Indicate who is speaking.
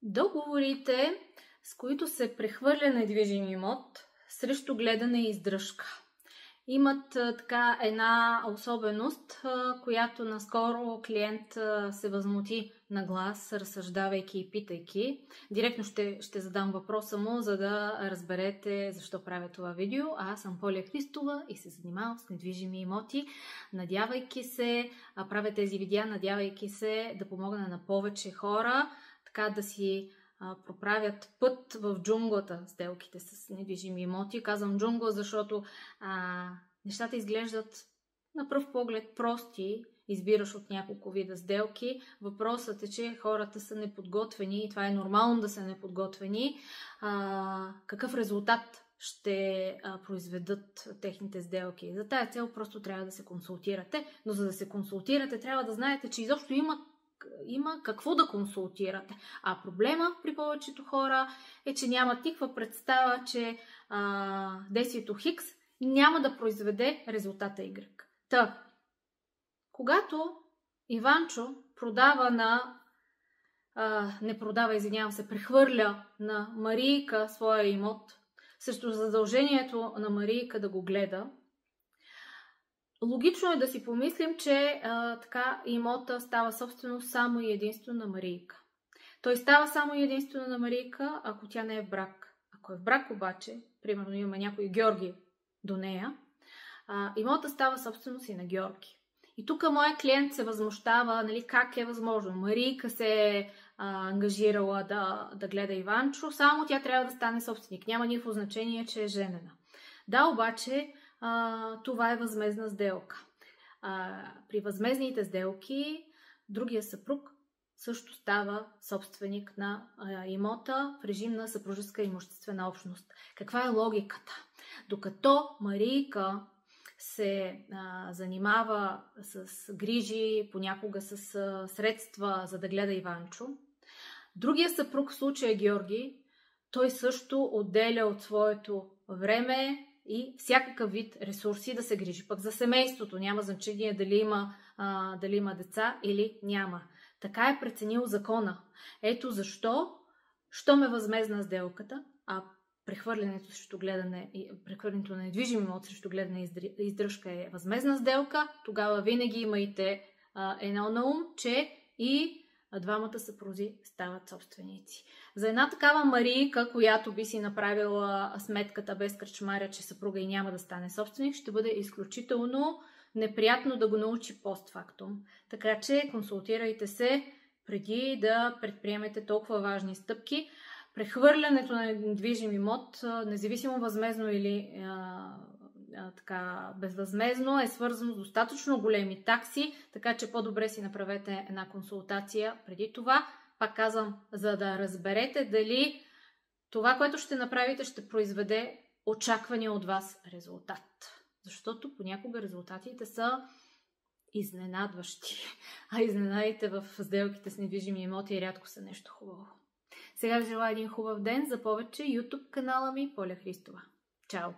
Speaker 1: Договорите, с които се прехвърля недвижим имот срещу гледане и издръжка, имат така една особеност, която наскоро клиент се възмути на глас, разсъждавайки и питайки. Директно ще задам въпроса му, за да разберете защо правя това видео. Аз съм Поля Христова и се занимавам с недвижими имоти, надявайки се, правя тези видеа, надявайки се да помогна на повече хора, така да си проправят път в джунглата сделките с недвижими имоти. Казвам джунгла, защото нещата изглеждат на пръв поглед прости, избираш от няколко вида сделки. Въпросът е, че хората са неподготвени и това е нормално да са неподготвени. Какъв резултат ще произведат техните сделки? За тая цел просто трябва да се консултирате, но за да се консултирате, трябва да знаете, че изобщо има какво да консултирате. А проблема при повечето хора е, че нямат никаква представа, че действието Хикс няма да произведе резултата Y. Когато Иванчо прехвърля на Марийка своя имот, срещу задължението на Марийка да го гледа, логично е да си помислим, че така имота става собственост само и единствено на Марийка. Той става само и единствено на Марийка, ако тя не е в брак. Ако е в брак обаче, примерно имаме някой Георги до нея, имота става собственост и на Георги. И тук моят клиент се възмущава, как е възможно. Марийка се е ангажирала да гледа Иванчо, само тя трябва да стане собственик. Няма никакво значение, че е женена. Да, обаче това е възмездна сделка. При възмездните сделки другия съпруг също става собственик на имота в режим на съпружеска имуществена общност. Каква е логиката? Докато Марийка се занимава с грижи, понякога с средства, за да гледа Иванчо, другия съпруг, в случая Георги, той също отделя от своето време и всякакъв вид ресурси да се грижи пък за семейството. Няма значение дали има деца или няма. Така е преценил закона. Ето защо, щом е възмездна сделката, а прехвърлянето на недвижим имот срещу гледане и издръжка е възмездна сделка, тогава винаги имайте едно на ум, че и двамата съпрузи стават собственици. За една такава Марийка, която би си направила сметката без кръчмаря, че съпруга и няма да стане собственик, ще бъде изключително неприятно да го научи постфактум. Така че консултирайте се преди да предприемете толкова важни стъпки. Прехвърлянето на недвижим имот, независимо възмездно или безвъзмездно, е свързано с достатъчно големи такси, така че по-добре си направете една консултация преди това. Пак казвам, за да разберете дали това, което ще направите, ще произведе очаквания от вас резултат. Защото понякога резултатите са изненадващи, а изненадите в сделките с недвижими имоти рядко са нещо хубаво. Сега ви желая един хубав ден. За повече YouTube канала ми Поля Христова. Чао!